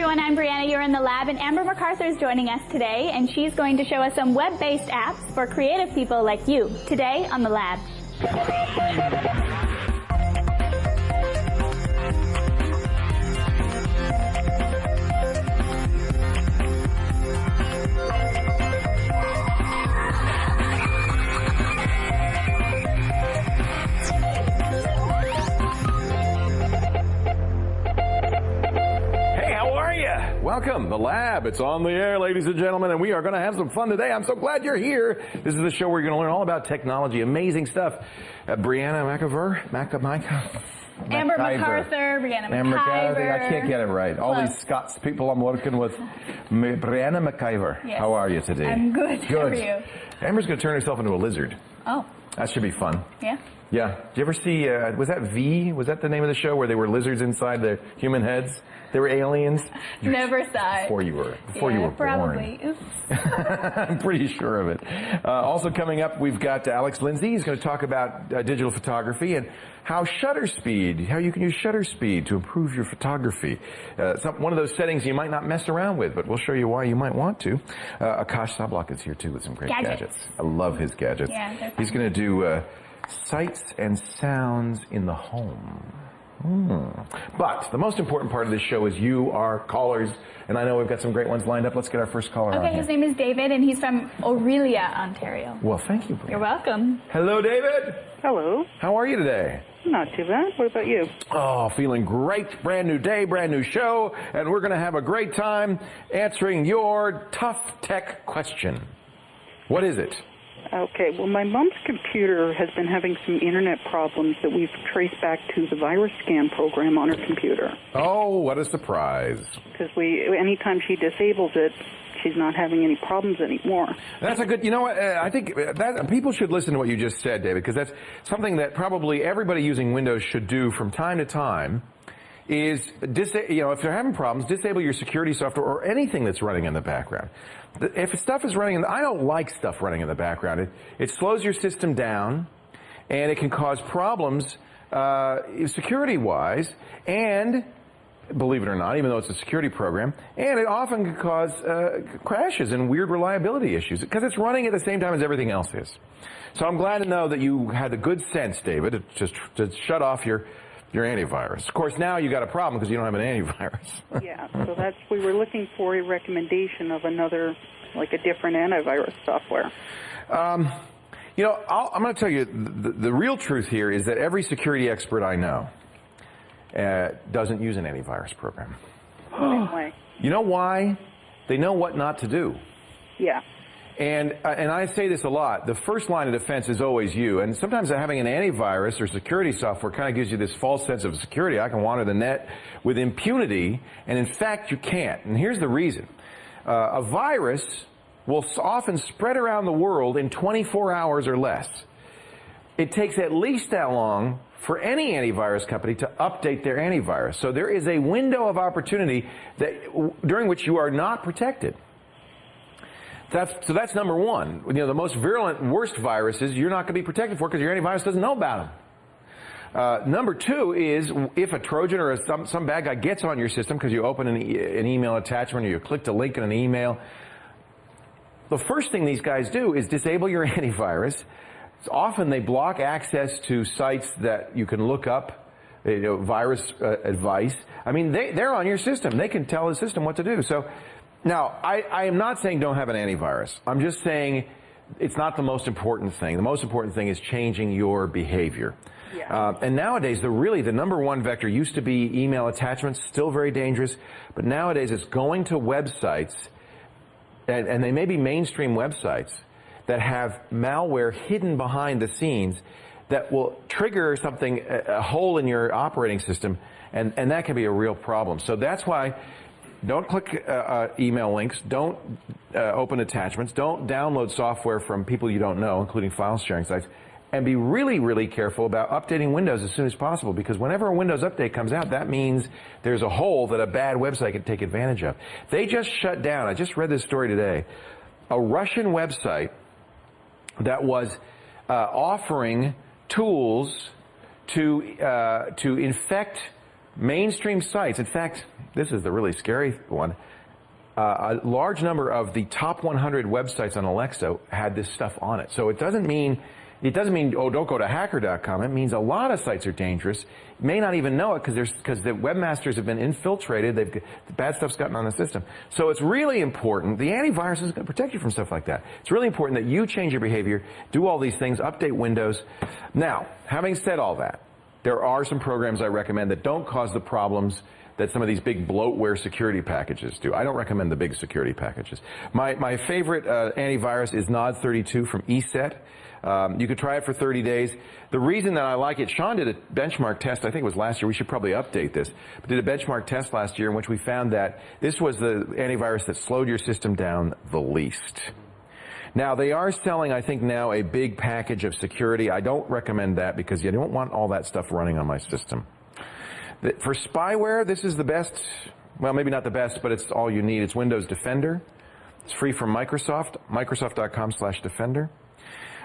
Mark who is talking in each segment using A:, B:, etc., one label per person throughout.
A: everyone, I'm Brianna, you're in the lab, and Amber MacArthur is joining us today, and she's going to show us some web-based apps for creative people like you, today on the lab.
B: Welcome, the lab. It's on the air, ladies and gentlemen, and we are going to have some fun today. I'm so glad you're here. This is the show where you're going to learn all about technology, amazing stuff. Brianna MacArthur,
A: Amber MacArthur, Brianna MacArthur.
C: I can't get it right. All these Scots people I'm working with. Brianna MacArthur.
A: Yes.
C: How are you today?
A: I'm good. How are you?
B: Amber's going to turn herself into a lizard.
A: Oh.
B: That should be fun.
A: Yeah?
B: Yeah. Did you ever see, was that V? Was that the name of the show where they were lizards inside the human heads? They were aliens?
A: Never saw it.
B: Before you were
A: probably.
B: born. I'm pretty sure of it. Also coming up, we've got Alex Lindsay. He's going to talk about digital photography and how you can use shutter speed to improve your photography. One of those settings you might not mess around with, but we'll show you why you might want to. Akash Sablok is here too with some great gadgets. I love his gadgets.
A: Yeah,
B: he's going to do sights and sounds in the home. But the most important part of this show is you, our callers, and I know we've got some great ones lined up. Let's get our first caller on
A: Okay, his name is David, and he's from Aurelia, Ontario.
B: Well, thank you.
A: You're welcome.
B: Hello, David.
D: Hello.
B: How are you today?
D: Not too bad. What about you?
B: Oh, feeling great. Brand new day, brand new show, and we're going to have a great time answering your tough tech question. What is it?
D: Okay, well, my mom's computer has been having some internet problems that we've traced back to the virus scan program on her computer.
B: Oh, what a surprise.
D: Because anytime she disables it, she's not having any problems anymore.
B: That's a good, you know what, I think that people should listen to what you just said, David, because that's something that probably everybody using Windows should do from time to time. Is, if they're having problems, disable your security software or anything that's running in the background. If stuff is running, I don't like stuff running in the background. It slows your system down, and it can cause problems security-wise, and believe it or not, even though it's a security program, and it often can cause crashes and weird reliability issues because it's running at the same time as everything else is. So I'm glad to know that you had the good sense, David, to shut off your antivirus. Of course, now you got a problem because you don't have an antivirus.
D: Yeah, so we were looking for a recommendation of another, like a different antivirus software.
B: I'm going to tell you, the real truth here is that every security expert I know doesn't use an antivirus program.
D: Why?
B: You know why? They know what not to do.
D: Yeah.
B: And I say this a lot, the first line of defense is always you. And sometimes having an antivirus or security software kind of gives you this false sense of security. I can wander the net with impunity, and in fact you can't. And here's the reason. A virus will often spread around the world in 24 hours or less. It takes at least that long for any antivirus company to update their antivirus. So there is a window of opportunity during which you are not protected. So that's number one. The most virulent, worst viruses you're not going to be protected for because your antivirus doesn't know about them. Number two is if a Trojan or some bad guy gets on your system because you open an email attachment or you clicked a link in an email, the first thing these guys do is disable your antivirus. Often they block access to sites that you can look up, virus advice. I mean, they're on your system. They can tell the system what to do. So. Now, I am not saying don't have an antivirus. I'm just saying it's not the most important thing. The most important thing is changing your behavior.
D: Yeah.
B: And nowadays, the number one vector used to be email attachments, still very dangerous, but nowadays it's going to websites, and they may be mainstream websites, that have malware hidden behind the scenes that will trigger something, a hole in your operating system, and that can be a real problem. So that's why don't click email links, don't open attachments, don't download software from people you don't know, including file sharing sites, and be really, really careful about updating Windows as soon as possible, because whenever a Windows update comes out, that means there's a hole that a bad website can take advantage of. They just shut down, I just read this story today, a Russian website that was offering tools to infect mainstream sites. In fact, this is the really scary one. A large number of the top 100 websites on Alexa had this stuff on it. So it doesn't mean, oh, don't go to hacker.com. It means a lot of sites are dangerous. You may not even know it because the webmasters have been infiltrated. The bad stuff's gotten on the system. So it's really important. The antivirus is going to protect you from stuff like that. It's really important that you change your behavior, do all these things, update Windows. Now, having said all that, there are some programs I recommend that don't cause the problems that some of these big bloatware security packages do. I don't recommend the big security packages. My favorite antivirus is Nod32 from ESET. You could try it for 30 days. The reason that I like it, Sean did a benchmark test, I think it was last year, we should probably update this, but did a benchmark test last year in which we found that this was the antivirus that slowed your system down the least. Now, they are selling, I think now, a big package of security. I don't recommend that because you don't want all that stuff running on my system. For spyware, this is the best, well, maybe not the best, but it's all you need. It's Windows Defender. It's free from Microsoft, microsoft.com/defender.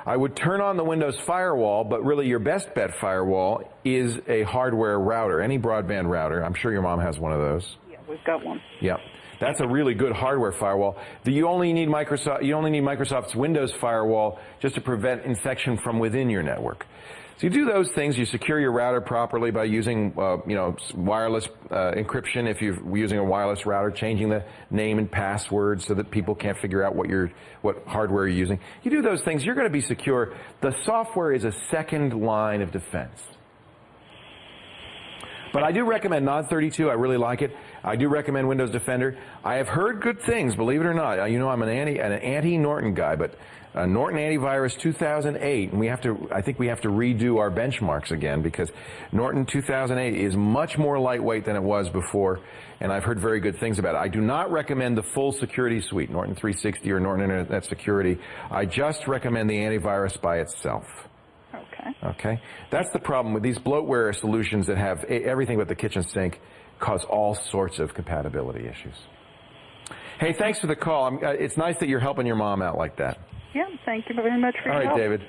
B: I would turn on the Windows firewall, but really your best bet firewall is a hardware router, any broadband router. I'm sure your mom has one of those.
D: Yeah, we've got one.
B: Yeah. That's a really good hardware firewall. You only need Microsoft's Windows firewall just to prevent infection from within your network. So you do those things. You secure your router properly by using, wireless encryption. If you're using a wireless router, changing the name and password so that people can't figure out what hardware you're using. You do those things, you're going to be secure. The software is a second line of defense. But I do recommend Nod32. I really like it. I do recommend Windows Defender. I have heard good things, believe it or not. You know, I'm an anti-Norton guy, but Norton Antivirus 2008, and I think we have to redo our benchmarks again because Norton 2008 is much more lightweight than it was before, and I've heard very good things about it. I do not recommend the full security suite, Norton 360 or Norton Internet Security. I just recommend the antivirus by itself. Okay? That's the problem with these bloatware solutions that have everything but the kitchen sink, cause all sorts of compatibility issues. Hey, thanks for the call. It's nice that you're helping your mom out like that.
D: Yeah, thank you very much for your help.
B: All right, David.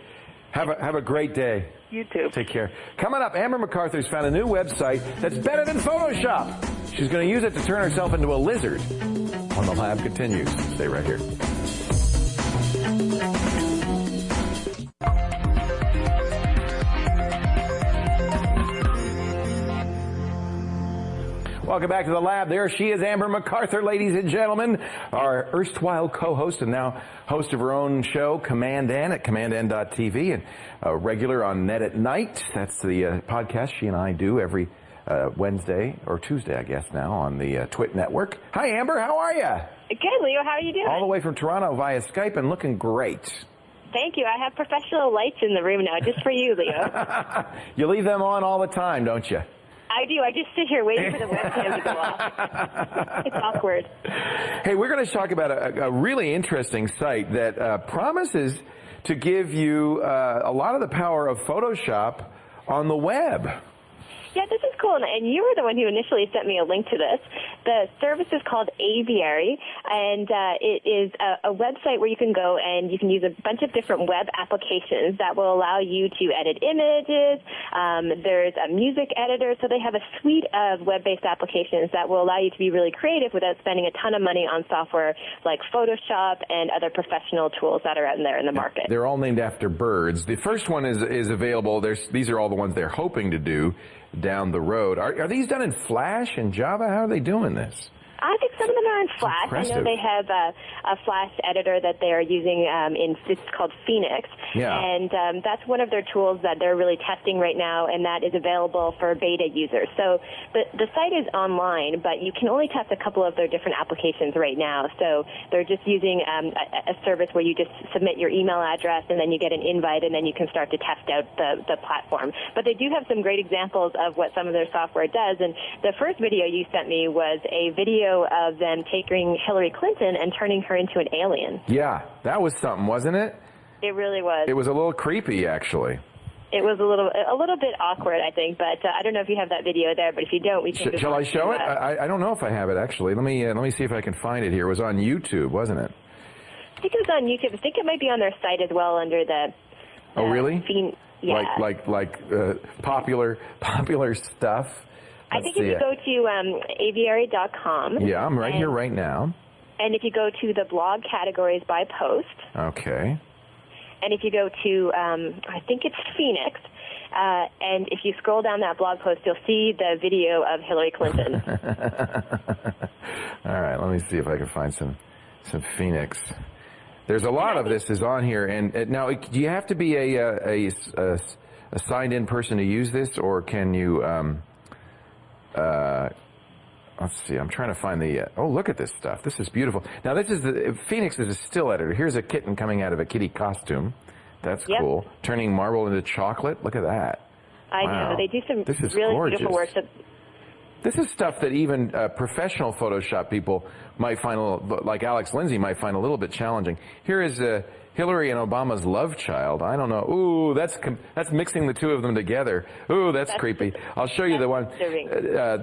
B: Have a great day.
D: You too.
B: Take care. Coming up, Amber MacArthur's found a new website that's better than Photoshop. She's going to use it to turn herself into a lizard. When the lab continues. Stay right here. Welcome back to the lab. There she is, Amber MacArthur, ladies and gentlemen, our erstwhile co-host and now host of her own show, Command N, at commandn.tv, and a regular on Net at Night. That's the podcast she and I do every Wednesday, or Tuesday, I guess now, on the Twit Network. Hi, Amber. How are you?
E: Good, Leo. How are you doing?
B: All the way from Toronto via Skype and looking great.
E: Thank you. I have professional lights in the room now, just for you, Leo.
B: You leave them on all the time, don't you?
E: I do. I just sit here waiting for the webcam to go off. It's awkward.
B: Hey, we're going to talk about a really interesting site that promises to give you a lot of the power of Photoshop on the web.
E: Yeah, this is cool, and you were the one who initially sent me a link to this. The service is called Aviary, and it is a website where you can go and you can use a bunch of different web applications that will allow you to edit images. There's a music editor, so they have a suite of web-based applications that will allow you to be really creative without spending a ton of money on software like Photoshop and other professional tools that are out there in the market.
B: They're all named after birds. The first one is available. These are all the ones they're hoping to do down the road. Are these done in Flash and Java? How are they doing this?
E: I think some of them are in Flash.
B: Impressive.
E: I know they have a Flash editor that they are using it's called Phoenix.
B: Yeah.
E: And that's one of their tools that they're really testing right now, and that is available for beta users. So the site is online, but you can only test a couple of their different applications right now. So they're just using a service where you just submit your email address, and then you get an invite, and then you can start to test out the platform. But they do have some great examples of what some of their software does. And the first video you sent me was a video of them taking Hillary Clinton and turning her into an alien.
B: Yeah, that was something, wasn't it?
E: It really was.
B: It was a little creepy, actually.
E: It was a little bit awkward, I think, but I don't know if you have that video there, but if you don't, we can...
B: Shall I show it? I don't know if I have it, actually. Let me see if I can find it here. It was on YouTube, wasn't it?
E: I think it was on YouTube. I think it might be on their site as well under the...
B: Oh, really?
E: Yeah.
B: Like popular stuff.
E: I think if you go to aviary.com.
B: Yeah, I'm right here right now.
E: And if you go to the blog categories by post.
B: Okay.
E: And if you go to, I think it's Phoenix, and if you scroll down that blog post, you'll see the video of Hillary Clinton.
B: All right, let me see if I can find some Phoenix. There's a lot of this is on here, and now do you have to be a signed-in person to use this, or can you? Let's see. I'm trying to find the. Oh, look at this stuff. This is beautiful. Now, this is Phoenix is a still editor. Here's a kitten coming out of a kitty costume. That's cool. Turning marble into chocolate. Look at that.
E: I know. They do some really
B: gorgeous.
E: beautiful work.
B: This is stuff that even professional Photoshop people might find like Alex Lindsay might find a little bit challenging. Here is Hillary and Obama's love child. I don't know. Ooh, that's mixing the two of them together. Ooh, that's creepy. I'll show you the one.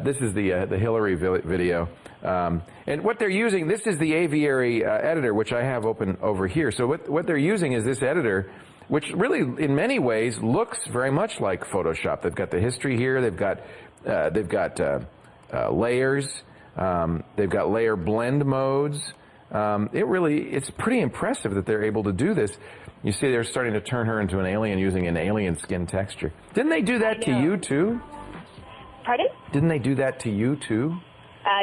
B: This is the Hillary video. And what they're using, this is the Aviary editor, which I have open over here. So what they're using is this editor, which really, in many ways, looks very much like Photoshop. They've got the history here. They've got layers. They've got layer blend modes. It's pretty impressive that they're able to do this. You see, they're starting to turn her into an alien using an alien skin texture. Didn't they do that to you too?
E: Pardon?
B: Didn't they do that to you too?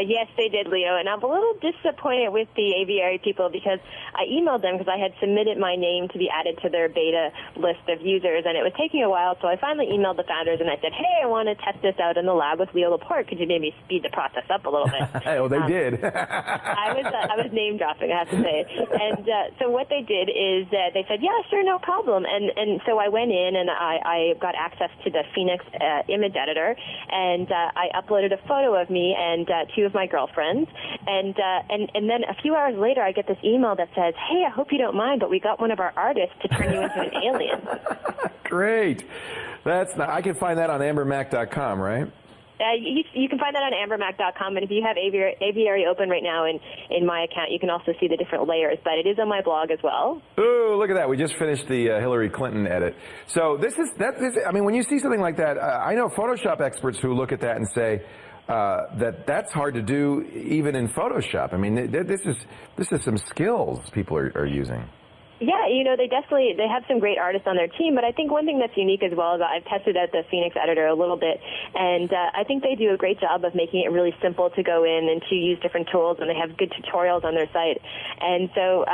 E: Yes, they did, Leo, and I'm a little disappointed with the Aviary people because I emailed them because I had submitted my name to be added to their beta list of users, and it was taking a while, so I finally emailed the founders and I said, hey, I want to test this out in the lab with Leo Laporte. Could you maybe speed the process up a little bit?
B: Oh, they did.
E: I was name dropping, I have to say. And so what they did is they said, yeah, sure, no problem. And so I went in and I got access to the Phoenix image editor, and I uploaded a photo of me and two of my girlfriends, and then a few hours later I get this email that says, hey, I hope you don't mind, but we got one of our artists to turn you into an alien.
B: Great. I can find that on ambermac.com, right?
E: You can find that on ambermac.com, and if you have Aviary open right now in my account, you can also see the different layers, but it is on my blog as well.
B: Ooh, look at that. We just finished the Hillary Clinton edit. So I mean, when you see something like that, I know Photoshop experts who look at that and say, that's hard to do even in Photoshop. I mean, this is some skills people are using.
E: Yeah, they have some great artists on their team, but I think one thing that's unique as well is I've tested out the Phoenix editor a little bit, and I think they do a great job of making it really simple to go in and to use different tools, and they have good tutorials on their site. And so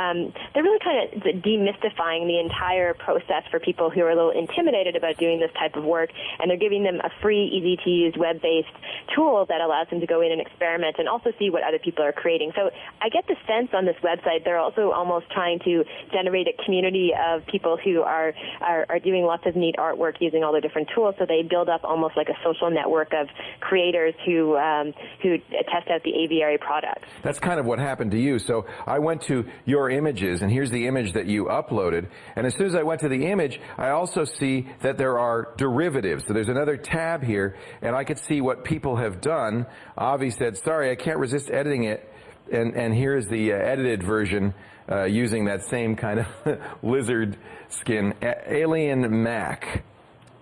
E: they're really kind of demystifying the entire process for people who are a little intimidated about doing this type of work, and they're giving them a free, easy-to-use, web-based tool that allows them to go in and experiment and also see what other people are creating. So I get the sense on this website they're also almost trying to generate a community of people who are doing lots of neat artwork using all the different tools, so they build up almost like a social network of creators who test out the Aviary products.
B: That's kind of what happened to you. So I went to your images, and here's the image that you uploaded, and as soon as I went to the image, I also see that there are derivatives. So there's another tab here, and I could see what people have done. Avi said, sorry, I can't resist editing it, and here's the edited version using that same kind of lizard skin. Alien Mac.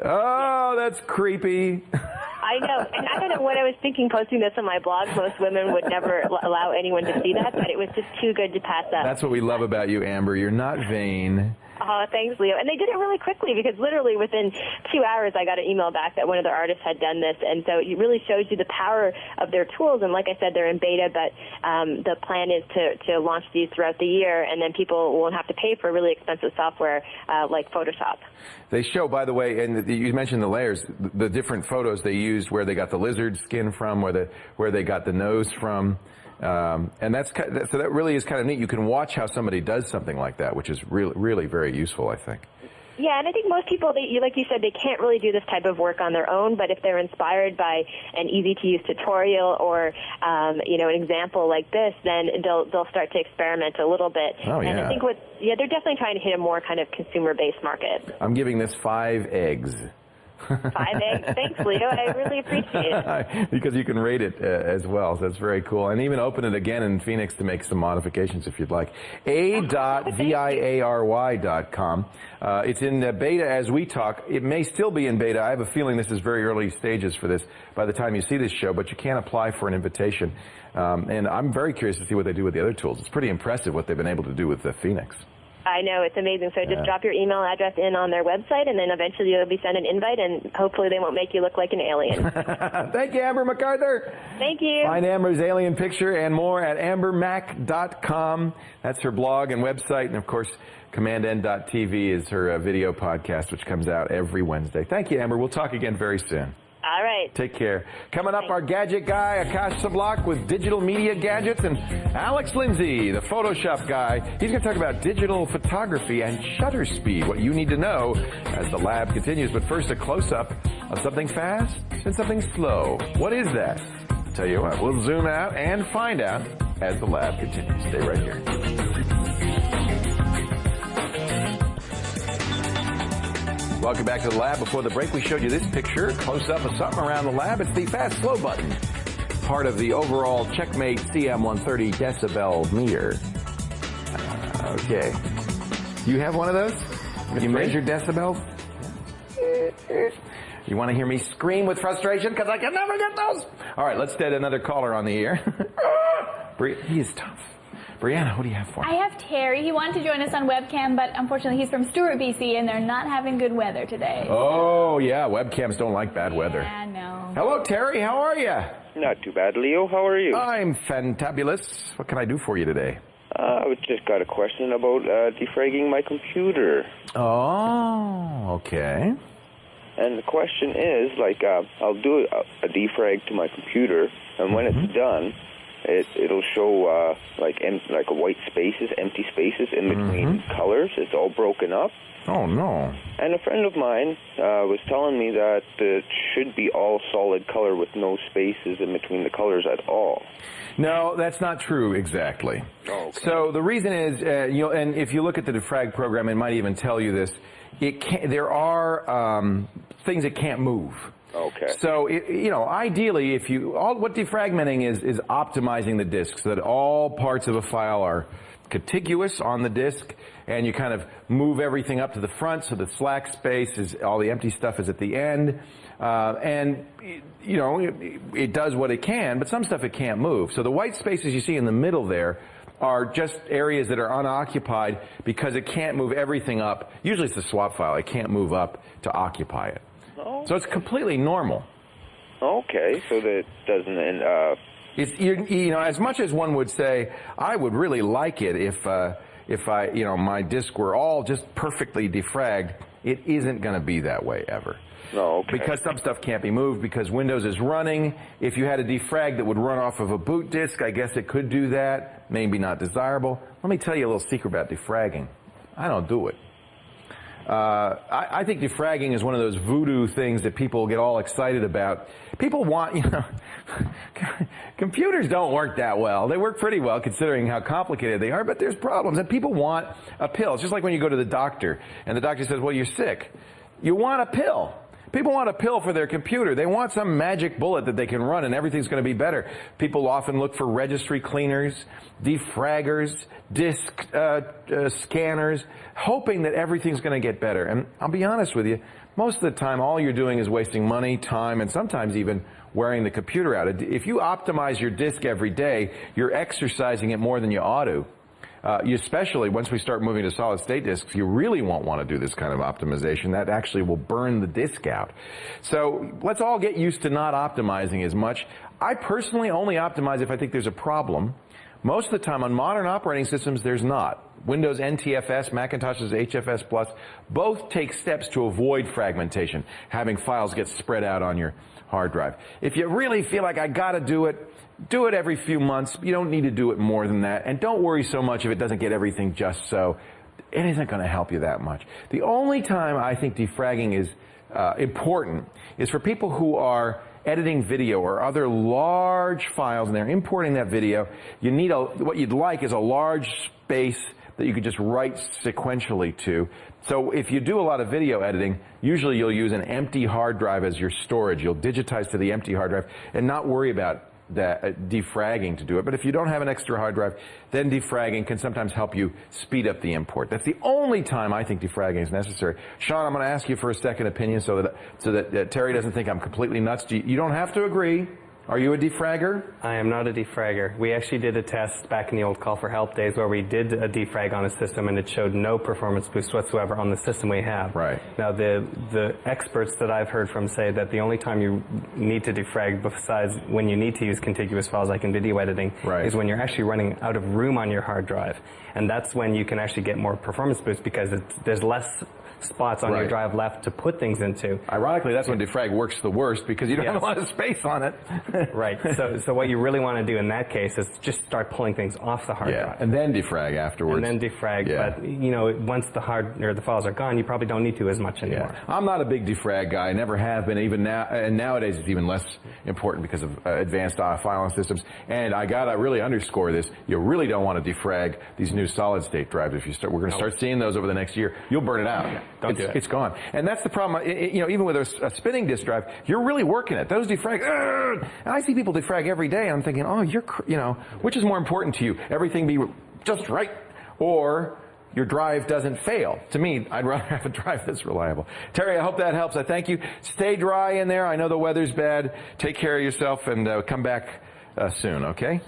B: Oh, that's creepy.
E: I know, and I don't know what I was thinking posting this on my blog. Most women would never allow anyone to see that, but it was just too good to pass up.
B: That's what we love about you, Amber. You're not vain.
E: Oh, thanks, Leo. And they did it really quickly because literally within 2 hours I got an email back that one of their artists had done this. And so it really shows you the power of their tools. And like I said, they're in beta, but the plan is to launch these throughout the year, and then people won't have to pay for really expensive software like Photoshop.
B: They show, by the way, and you mentioned the layers, the different photos they used, where they got the lizard skin from, where they got the nose from. And so that really is kind of neat. You can watch how somebody does something like that, which is really very useful, I think.
E: Yeah, and I think most people, like you said, they can't really do this type of work on their own, but if they're inspired by an easy-to-use tutorial or, an example like this, then they'll start to experiment a little bit.
B: Oh, yeah.
E: And I think they're definitely trying to hit a more kind of consumer-based market.
B: I'm giving this 5 eggs.
E: 5 eggs. Thanks, Leo. I really appreciate it.
B: Because you can rate it as well, so that's very cool. And even open it again in Phoenix to make some modifications if you'd like. a.viary.com. It's in beta as we talk. It may still be in beta. I have a feeling this is very early stages for this by the time you see this show, but you can apply for an invitation. And I'm very curious to see what they do with the other tools. It's pretty impressive what they've been able to do with the Phoenix.
E: I know, it's amazing. So just drop your email address in on their website, and then eventually you'll be sent an invite, and hopefully they won't make you look like an alien.
B: Thank you, Amber MacArthur.
E: Thank you.
B: Find Amber's alien picture and more at ambermac.com. That's her blog and website. And, of course, commandn.tv is her video podcast, which comes out every Wednesday. Thank you, Amber. We'll talk again very soon.
E: All right.
B: Take care. Coming up, our gadget guy, Akash Sablak with digital media gadgets, and Alex Lindsay, the Photoshop guy. He's going to talk about digital photography and shutter speed, what you need to know as the lab continues. But first, a close-up of something fast and something slow. What is that? I'll tell you what, we'll zoom out and find out as the lab continues. Stay right here. Welcome back to the lab. Before the break, we showed you this picture, close-up of something around the lab. It's the fast-slow button, part of the overall Checkmate CM130 decibel meter. Okay. You have one of those? You measure decibels? You want to hear me scream with frustration because I can never get those? All right, let's get another caller on the air. He is tough. Brianna, what do you have for me?
A: I have Terry. He wanted to join us on webcam, but unfortunately he's from Stewart, BC, and they're not having good weather today.
B: Oh, yeah. Webcams don't like bad weather.
A: Yeah, no.
B: Hello, Terry. How are you?
F: Not too bad, Leo. How are you?
B: I'm fantabulous. What can I do for you today?
F: I just got a question about defragging my computer.
B: Oh, okay.
F: And the question is, like, I'll do a defrag to my computer, and when it's done, it'll show like white spaces, empty spaces in between colors. It's all broken up.
B: Oh, no.
F: And a friend of mine was telling me that it should be all solid color with no spaces in between the colors at all.
B: No, that's not true exactly.
F: Oh, okay.
B: So the reason is, and if you look at the defrag program, it might even tell you this. There are things that can't move.
F: Okay.
B: So, ideally, what defragmenting is optimizing the disk so that all parts of a file are contiguous on the disk, and you kind of move everything up to the front so the slack space is, all the empty stuff is at the end. It does what it can, but some stuff it can't move. So the white spaces you see in the middle there are just areas that are unoccupied because it can't move everything up. Usually it's the swap file. It can't move up to occupy it.
F: Oh.
B: So it's completely normal.
F: Okay, so that doesn't
B: It's as much as one would say, I would really like it if my disk were all just perfectly defragged. It isn't going to be that way ever.
F: No, okay.
B: Because some stuff can't be moved because Windows is running. If you had a defrag that would run off of a boot disk, I guess it could do that. Maybe not desirable. Let me tell you a little secret about defragging. I don't do it. I think defragging is one of those voodoo things that people get all excited about. People want, computers don't work that well. They work pretty well considering how complicated they are, but there's problems. And people want a pill. It's just like when you go to the doctor and the doctor says, well, you're sick. You want a pill. People want a pill for their computer. They want some magic bullet that they can run and everything's going to be better. People often look for registry cleaners, defraggers, disk scanners, hoping that everything's going to get better. And I'll be honest with you, most of the time all you're doing is wasting money, time, and sometimes even wearing the computer out. If you optimize your disk every day, you're exercising it more than you ought to. Especially once we start moving to solid-state disks, you really won't want to do this kind of optimization. That actually will burn the disk out. So let's all get used to not optimizing as much. I personally only optimize if I think there's a problem. Most of the time on modern operating systems, there's not. Windows NTFS, Macintosh's HFS Plus, both take steps to avoid fragmentation, having files get spread out on your hard drive. If you really feel like I got to do it every few months. You don't need to do it more than that. And don't worry so much if it doesn't get everything just so. It isn't going to help you that much. The only time I think defragging is important is for people who are editing video or other large files and they're importing that video. You need what you'd like is a large space that you could just write sequentially to. So if you do a lot of video editing, usually you'll use an empty hard drive as your storage. You'll digitize to the empty hard drive and not worry about that defragging to do it. But if you don't have an extra hard drive, then defragging can sometimes help you speed up the import. That's the only time I think defragging is necessary. Sean, I'm going to ask you for a second opinion so that Terry doesn't think I'm completely nuts. You don't have to agree. Are you a defragger?
G: I am not a defragger. We actually did a test back in the old Call for Help days where we did a defrag on a system and it showed no performance boost whatsoever on the system we have.
B: Right.
G: Now, the experts that I've heard from say that the only time you need to defrag besides when you need to use contiguous files like in video editing is when you're actually running out of room on your hard drive. And that's when you can actually get more performance boost because there's less spots on your drive left to put things into.
B: Ironically, that's when defrag works the worst because you don't have a lot of space on it.
G: Right. So what you really want to do in that case is just start pulling things off the hard drive.
B: And then defrag afterwards.
G: And then defrag. But, you know, once the files are gone, you probably don't need to as much anymore.
B: I'm not a big defrag guy. I never have been. Even now, and nowadays it's even less important because of advanced filing systems. And I got to really underscore this. You really don't want to defrag these new solid state drives. If you start, we're going to start seeing those over the next year. You'll burn it out.
G: Don't do it.
B: It's gone. And that's the problem. You know, even with a spinning disk drive, you're really working it. Those defrag, and I see people defrag every day, and I'm thinking, oh, you know, which is more important to you? Everything be just right, or your drive doesn't fail? To me, I'd rather have a drive that's reliable. Terry, I hope that helps. I thank you. Stay dry in there. I know the weather's bad. Take care of yourself, and come back soon, okay?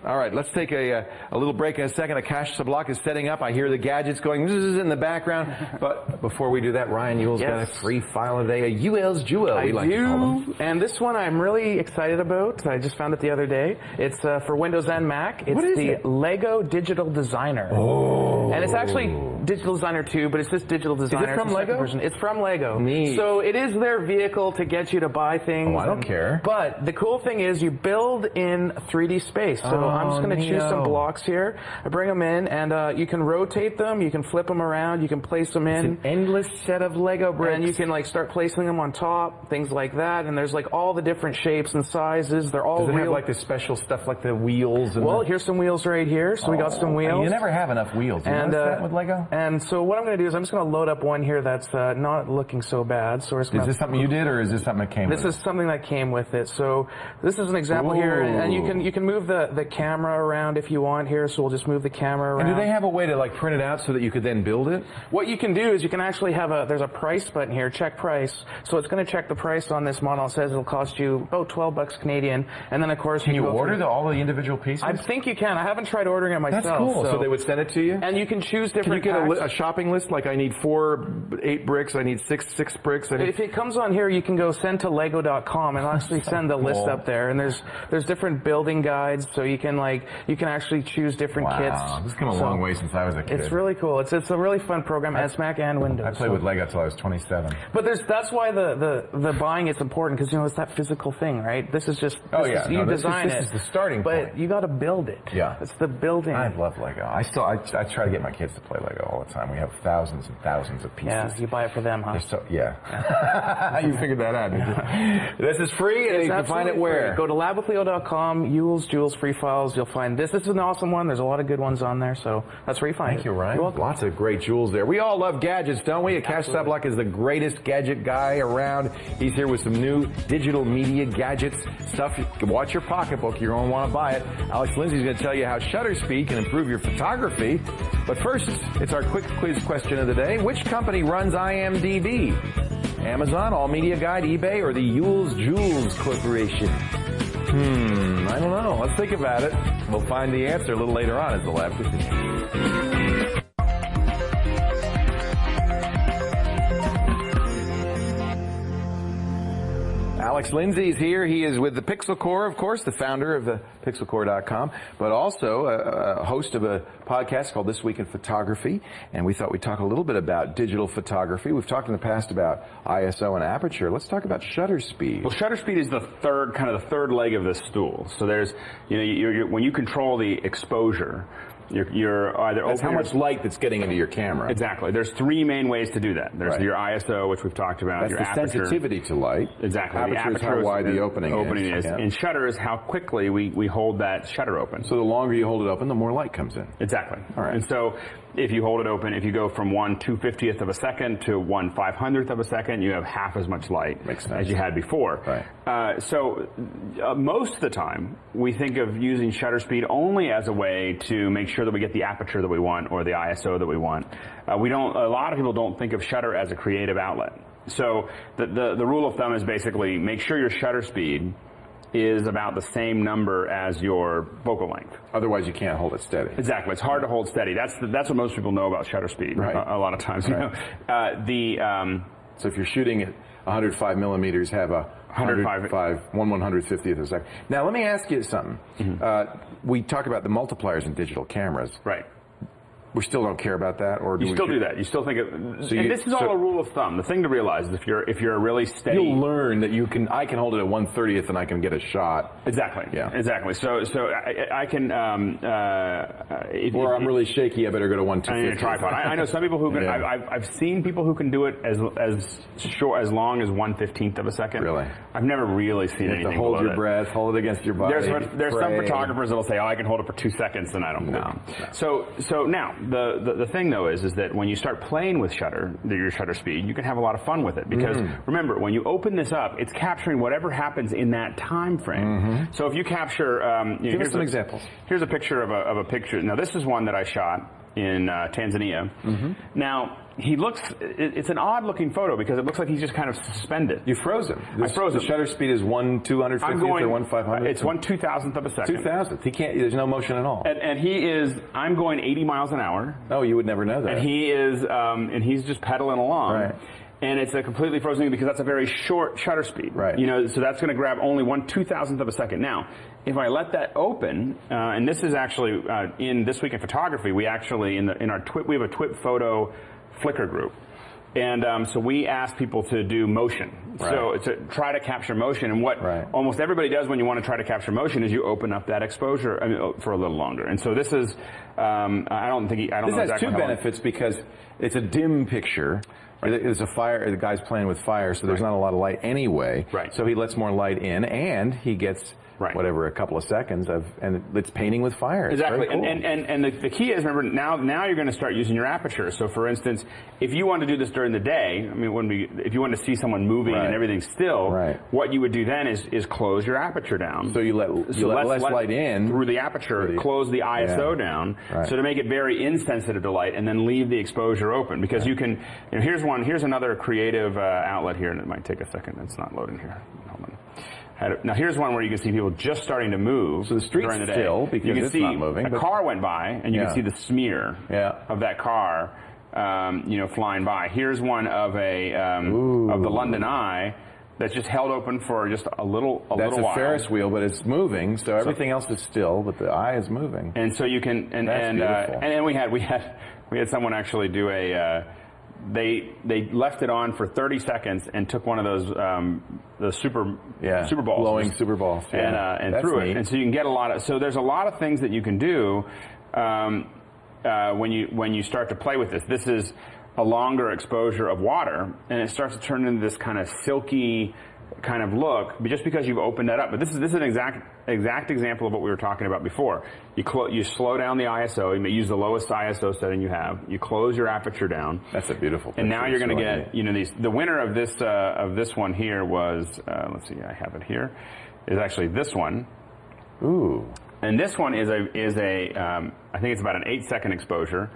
B: All right, let's take a little break in a second. Akash Sablak is setting up. I hear the gadgets going in the background. But before we do that, Ryan Ewell's got a free file today, a Ewell's Jewel.
H: I do, and this one I'm really excited about. I just found it the other day. It's for Windows and Mac. It's the Lego Digital Designer.
B: Oh.
H: And it's actually Digital Designer 2, but it's just Digital Designer.
B: Is it from Lego?
H: Version. It's from Lego.
B: Neat.
H: So it is their vehicle to get you to buy things.
B: Oh, I don't care.
H: But the cool thing is you build in 3D space. So I'm just going to choose some blocks here. I bring them in, and you can rotate them, you can flip them around, you can place them in.
B: It's an endless set of Lego bricks.
H: And you can like start placing them on top, things like that. And there's like all the different shapes and sizes. They're all
B: Does it
H: real.
B: have like the special stuff like the wheels? And
H: well, here's some wheels right here. So we got some wheels.
B: You never have enough wheels. You notice that with Lego?
H: And so what I'm going to do is I'm just going to load up one here that's not looking so bad. So
B: is this something you did, or is this something that came with it?
H: This is something that came with it. So this is an example here, and you can move the camera around if you want here. So we'll just move the camera around.
B: And do they have a way to like print it out so that you could then build it?
H: What you can do is you can actually have there's a price button here, check price. So it's going to check the price on this model. It says it'll cost you about 12 bucks Canadian. And then of course
B: can you order all the individual pieces?
H: I think you can. I haven't tried ordering it myself.
B: That's cool. So they would send it to you?
H: And you can choose different
B: Can you get a shopping list? Like I need 8 bricks, I need 6 bricks.
H: If it comes on here, you can go send to lego.com and actually send the list up there. And there's different building guides, so you can actually choose different kits.
B: This has come a long way since I was a kid.
H: It's really cool. It's a really fun program as Mac and Windows.
B: I played with Lego till I was 27.
H: But that's why the buying is important, because it's that physical thing, right? This is just you design it.
B: This is the starting point.
H: But you got to build it.
B: Yeah,
H: it's the building.
B: I love Lego. I try to get my kids to play Lego all the time. We have thousands and thousands of pieces.
H: Yeah, you buy it for them, huh?
B: You figured that out, did you? This is free, and you can find it where?
H: Go to labwithleo.com, Ewell's Jewels free files. You'll find this. This is an awesome one. There's a lot of good ones on there, so that's where you find it.
B: Thank you, Ryan.
H: You're welcome.
B: Lots of great jewels there. We all love gadgets, don't we? Akash Sablak is the greatest gadget guy around. He's here with some new digital media gadgets, stuff. Watch your pocketbook. You're going to want to buy it. Alex Lindsay's going to tell you how shutter speed can improve your photography. But first, it's our quick quiz question of the day. Which company runs IMDb? Amazon, All Media Guide, eBay, or the Ewell's Jewels Corporation? I don't know. Let's think about it. We'll find the answer a little later on as the lab continues. Alex Lindsay is here. He is with the Pixel Corps, of course, the founder of the pixelcorps.com, but also a host of a podcast called This Week in Photography. And we thought we'd talk a little bit about digital photography. We've talked in the past about ISO and aperture. Let's talk about shutter speed.
I: Well, shutter speed is the third leg of the stool. So there's, when you control the exposure, You're either
B: That's how much light that's getting into your camera.
I: Exactly. There's three main ways to do that. There's your ISO, which we've talked about.
B: That's
I: your
B: the
I: aperture.
B: sensitivity to light.
I: Exactly.
B: Aperture,
I: the aperture
B: is how wide the opening is. Yeah.
I: And shutter is how quickly we hold that shutter open.
B: So the longer you hold it open, the more light comes in.
I: Exactly.
B: All right.
I: And so if you hold it open, if you go from 1/250th of a second to 1/500th of a second, you have half as much light as you had before.
B: Right.
I: So most of the time, we think of using shutter speed only as a way to make sure that we get the aperture that we want or the ISO that we want. A lot of people don't think of shutter as a creative outlet. So the rule of thumb is basically make sure your shutter speed is about the same number as your focal length.
B: Otherwise, you can't hold it steady.
I: Exactly. It's hard to hold steady. That's what most people know about shutter speed.
B: Right.
I: A lot of times,
B: right.
I: you know.
B: So if you're shooting at 105 millimeters, have a 1/150th of a second. Now, let me ask you something. We talk about the multipliers in digital cameras.
I: Right.
B: We still don't care about that, or
I: you still do that. You still think it. So and this is all a rule of thumb. The thing to realize is if you're a really steady,
B: you'll learn that I can hold it at 1/30th and I can get a shot.
I: Exactly.
B: Yeah.
I: Exactly. So I can.
B: Or I'm really shaky. I better go to 1/250th.
I: I need a tripod. I know some people who can.
B: Yeah.
I: I've seen people who can do it as long as 1/15th of a second.
B: Really?
I: I've never really seen anything.
B: To hold your breath, hold it against your body.
I: There's some photographers that'll say, "Oh, I can hold it for 2 seconds," and I don't.
B: No.
I: So now the thing though is that when you start playing with your shutter speed, you can have a lot of fun with it because remember when you open this up, it's capturing whatever happens in that time frame. So if you capture,
B: give us some examples.
I: Here's a picture of a picture. Now this is one that I shot in Tanzania. Now he looks, it's an odd looking photo because it looks like he's just kind of suspended.
B: You froze him.
I: I froze him.
B: The shutter speed is 1/250th or 1/500th?
I: It's 1/2000th of a second.
B: 2,000th. He can't, there's no motion at all.
I: And I'm going 80 miles an hour.
B: Oh, you would never know that.
I: And he is, and he's just pedaling along.
B: Right.
I: And it's a completely frozen thing because that's a very short shutter speed.
B: Right.
I: You know, so that's going to grab only 1/2000th of a second. Now, if I let that open, and this is actually in This Week in Photography, we actually we have a TWIP photo Flickr group. And so we ask people to do motion.
B: Right.
I: So to try to capture motion. And what almost everybody does when you want to try to capture motion is you open up that exposure for a little longer. And so this is, I don't know
B: exactly.
I: This has
B: two benefits because it's a dim picture. Right. There's a fire, the guy's playing with fire, so there's not a lot of light anyway.
I: Right.
B: So he lets more light in, and he gets whatever, a couple of seconds of, and it's painting with fire. It's
I: exactly.
B: very cool.
I: And the key is, remember, now you're going to start using your aperture. So for instance, if you want to do this during the day, I mean, if you want to see someone moving and everything still, what you would do then is close your aperture down.
B: So you let less light in
I: through the aperture, close the ISO down, so to make it very insensitive to light, and then leave the exposure open. Because you can, here's another creative outlet here, and it might take a second. It's not loading here. Hold on. Now here's one where you can see people just starting to move.
B: So the street's
I: during the day.
B: still because
I: you can
B: it's
I: see
B: not moving.
I: A car went by, and you can see the smear of that car, flying by. Here's one of of the London Eye that's just held open for just a little while.
B: That's a Ferris wheel, but it's moving, so everything else is still, but the eye is moving.
I: And so you can, and we had someone actually do they left it on for 30 seconds and took one of those super balls,
B: blowing super balls,
I: and threw it. And so you can get a lot of. So there's a lot of things that you can do when you start to play with this. This is a longer exposure of water, and it starts to turn into this kind of silky kind of look, but just because you've opened that up. But this is an exact example of what we were talking about before. You slow down the ISO. You may use the lowest ISO setting you have. You close your aperture down.
B: That's a beautiful picture.
I: And now you're going to get the winner of this one here was let's see, I have it here, is actually this one.
B: Ooh.
I: And this one is I think it's about an 8-second exposure.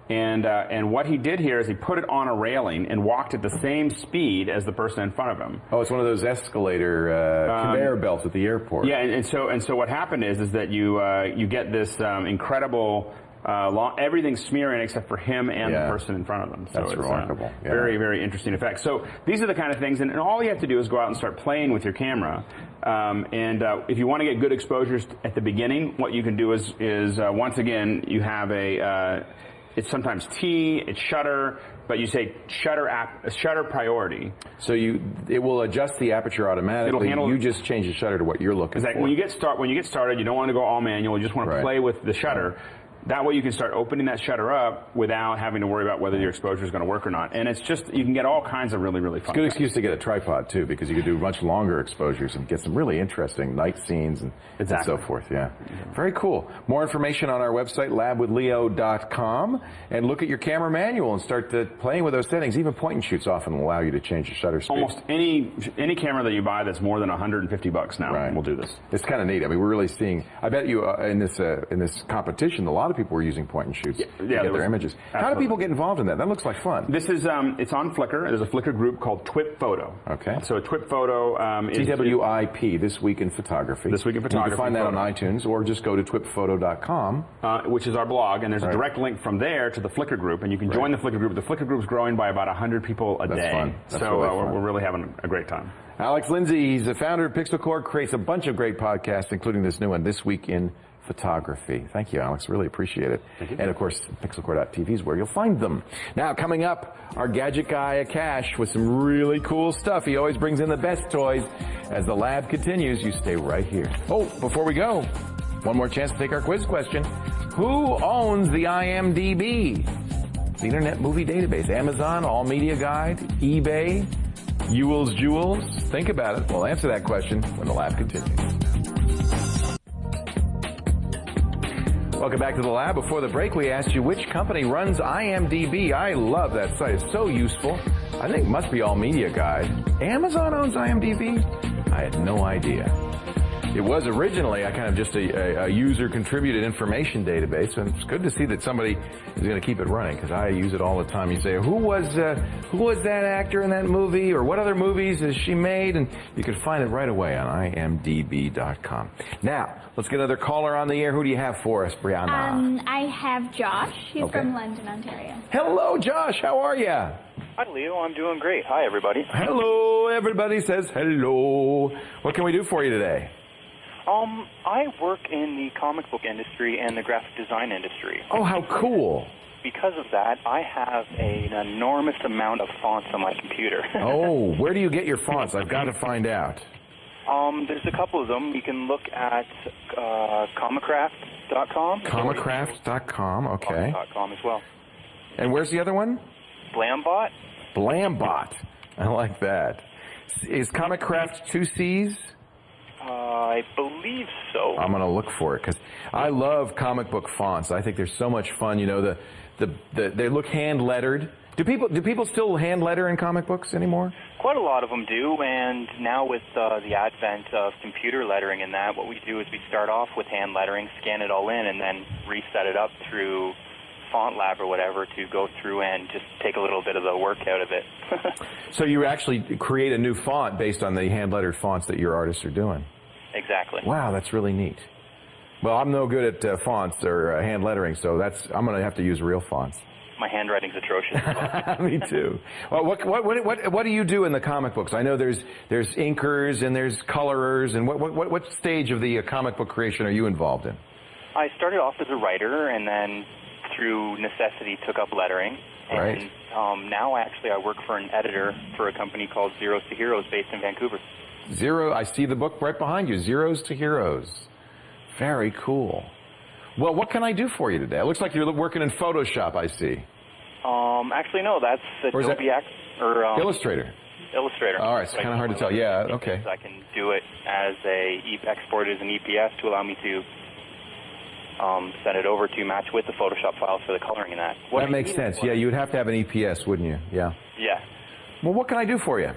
I: And what he did here is he put it on a railing and walked at the same speed as the person in front of him.
B: Oh, it's one of those escalator conveyor belts at the airport.
I: Yeah, and so what happened is that you get this incredible everything smearing except for him and the person in front of them. So
B: that's remarkable.
I: Very, very interesting effect. So these are the kind of things, and all you have to do is go out and start playing with your camera. If you want to get good exposures at the beginning, what you can do is once again you have it's sometimes T, it's shutter, but you say shutter priority.
B: So it will adjust the aperture automatically. You just change the shutter to what you're looking for.
I: When you get started, you don't want to go all manual. You just want to play with the shutter. That way you can start opening that shutter up without having to worry about whether your exposure is going to work or not. And it's just, you can get all kinds of really, really fun.
B: It's a good excuse to get a tripod, too, because you could do much longer exposures and get some really interesting night scenes and so forth. Yeah. Very cool. More information on our website, labwithleo.com, and look at your camera manual and start playing with those settings. Even point and shoots often will allow you to change the shutter speed.
I: Almost any camera that you buy that's more than $150 now will do this.
B: It's kind of neat. I mean, we're really seeing, I bet you in this competition, a lot of people were using point and shoots to get their images. How do people get involved in that? That looks like fun.
I: This is, it's on Flickr. There's a Flickr group called TWIP Photo.
B: Okay.
I: So a TWIP Photo is
B: TWIP, This Week in Photography.
I: This Week in Photography.
B: You can find that on iTunes, or just go to twipphoto.com.
I: Which is our blog, and there's a direct link from there to the Flickr group, and you can join the Flickr group. The Flickr group's growing by about 100 people a day.
B: That's fun. That's
I: so
B: really fun.
I: we're really having a great time.
B: Alex Lindsay, he's the founder of PixelCore, creates a bunch of great podcasts, including this new one, This Week in Photography. Thank you, Alex. Really appreciate it.
I: Thank you.
B: And, of course, pixelcore.tv is where you'll find them. Now, coming up, our gadget guy, Akash, with some really cool stuff. He always brings in the best toys. As the lab continues, you stay right here. Oh, before we go, one more chance to take our quiz question. Who owns the IMDb? The Internet Movie Database. Amazon, All Media Guide, eBay, Ewell's Jewels. Think about it. We'll answer that question when the lab continues. Welcome back to the lab. Before the break, we asked you which company runs IMDb. I love that site. It's so useful. I think it must be All Media Guide. Amazon owns IMDb? I had no idea. It was originally kind of just a user-contributed information database, and it's good to see that somebody is going to keep it running, because I use it all the time. You say, who was that actor in that movie, or what other movies has she made? And you can find it right away on imdb.com. Now, let's get another caller on the air. Who do you have for us, Brianna?
A: I have Josh. He's from London, Ontario.
B: Hello, Josh. How are you?
J: Hi, Leo. I'm doing great. Hi, everybody.
B: Hello. Everybody says hello. What can we do for you today?
J: I work in the comic book industry and the graphic design industry.
B: Oh, how cool.
J: Because of that, I have an enormous amount of fonts on my computer.
B: Oh, where do you get your fonts? I've got to find out.
J: There's a couple of them. You can look at comicraft.com.
B: Comicraft.com, okay.
J: .com as well.
B: And where's the other one?
J: Blambot.
B: Blambot. I like that. Is Comicraft 2 C's?
J: I believe so.
B: I'm going to look for it, because I love comic book fonts. I think they're so much fun. You know, they look hand-lettered. Do people still hand-letter in comic books anymore?
J: Quite a lot of them do, and now with the advent of computer lettering and that, what we do is we start off with hand lettering, scan it all in, and then reset it up through Font Lab or whatever to go through and just take a little bit of the work out of it.
B: So you actually create a new font based on the hand-lettered fonts that your artists are doing?
J: Exactly.
B: Wow, that's really neat. Well, I'm no good at fonts or hand lettering, so I'm going to have to use real fonts.
J: My handwriting's atrocious.
B: Me too. Well, what do you do in the comic books? I know there's inkers and there's colorers, and what stage of the comic book creation are you involved in?
J: I started off as a writer, and then through necessity took up lettering.
B: Right.
J: And now actually I work for an editor for a company called Zeros to Heroes based in Vancouver.
B: I see the book right behind you, Zeros to Heroes. Very cool. Well, what can I do for you today? It looks like you're working in Photoshop, I see.
J: Actually, no, that's Adobe
B: Illustrator.
J: Illustrator.
B: All right, it's kind of hard to tell. Yeah, okay.
J: I can do it as export as an EPS to allow me to send it over to match with the Photoshop files for the coloring and that.
B: That makes sense. Yeah, you would have to have an EPS, wouldn't you? Yeah.
J: Yeah.
B: Well, what can I do for you?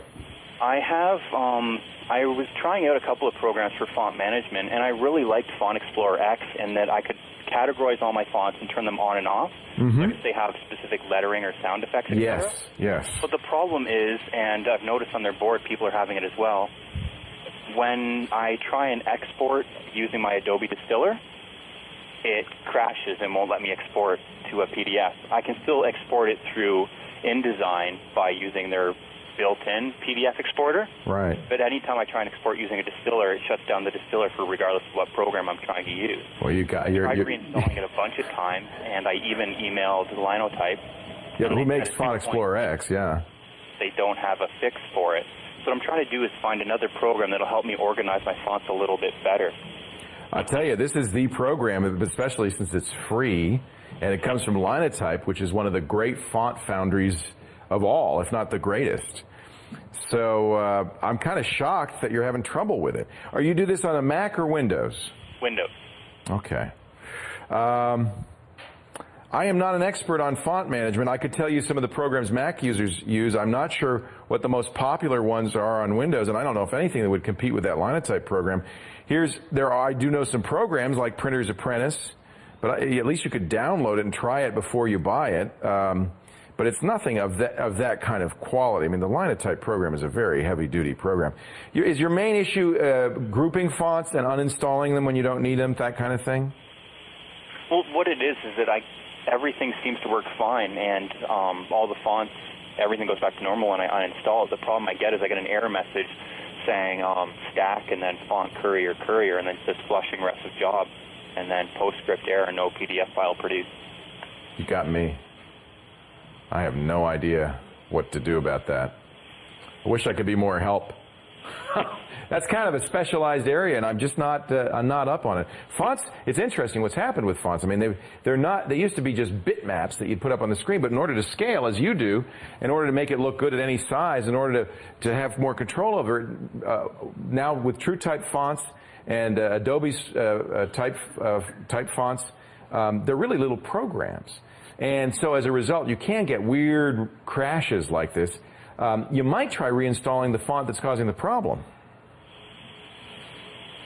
J: I have, I was trying out a couple of programs for font management, and I really liked Font Explorer X in that I could categorize all my fonts and turn them on and off.
B: Mm-hmm.
J: So if they have specific lettering or sound effects, etc.
B: Yes.
J: But the problem is, and I've noticed on their board people are having it as well, when I try and export using my Adobe Distiller, it crashes and won't let me export to a PDF. I can still export it through InDesign by using their built-in PDF exporter.
B: Right.
J: But anytime I try and export using a distiller, it shuts down the distiller for regardless of what program I'm trying to use.
B: Well,
J: I tried reinstalling it a bunch of times, and I even emailed Linotype.
B: Yeah, who makes Font Explorer X, yeah.
J: They don't have a fix for it. So what I'm trying to do is find another program that'll help me organize my fonts a little bit better.
B: I'll tell you, this is the program, especially since it's free, and it comes from Linotype, which is one of the great font foundries of all, if not the greatest. So I'm kind of shocked that you're having trouble with it. Are you do this on a Mac or Windows?
J: Windows.
B: Okay. I am not an expert on font management. I could tell you some of the programs Mac users use. I'm not sure what the most popular ones are on Windows, and I don't know if anything that would compete with that Linotype program. I do know some programs like Printer's Apprentice, but at least you could download it and try it before you buy it. But it's nothing of that kind of quality. I mean, the Linotype program is a very heavy-duty program. Is your main issue grouping fonts and uninstalling them when you don't need them, that kind of thing?
J: Well, what it is that everything seems to work fine, and all the fonts, everything goes back to normal when I uninstall it. The problem I get is I get an error message saying stack and then font courier, and then it says flushing rest of job, and then PostScript error, no PDF file produced.
B: You got me. I have no idea what to do about that. I wish I could be more help. That's kind of a specialized area, and I'm just not I'm not up on it. Fonts, it's interesting what's happened with fonts. I mean, they used to be just bitmaps that you'd put up on the screen, but in order to scale, as you do, in order to make it look good at any size, in order to have more control over it, now with TrueType fonts and Adobe's type fonts, they're really little programs. And so as a result, you can get weird crashes like this. You might try reinstalling the font that's causing the problem.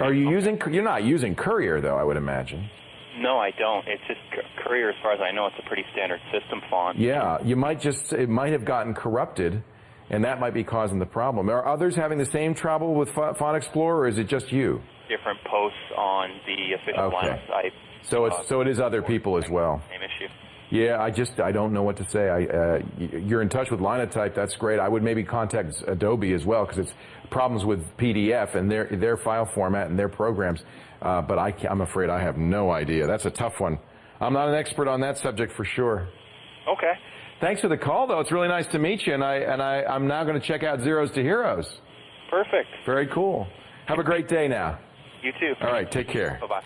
B: Are you you're not using Courier, though, I would imagine.
J: No, I don't. It's just Courier, as far as I know. It's a pretty standard system font.
B: Yeah, it might have gotten corrupted, and that might be causing the problem. Are others having the same trouble with Font Explorer, or is it just you?
J: Different posts on the official Linux site.
B: So it is other people as well.
J: Same issue.
B: Yeah, I don't know what to say. You're in touch with Linotype. That's great. I would maybe contact Adobe as well, because it's problems with PDF and their file format and their programs. But I'm afraid I have no idea. That's a tough one. I'm not an expert on that subject for sure.
J: Okay.
B: Thanks for the call, though. It's really nice to meet you, and I'm now going to check out Zeros to Heroes.
J: Perfect.
B: Very cool. Have a great day now.
J: You too.
B: All right, take care.
J: Bye-bye.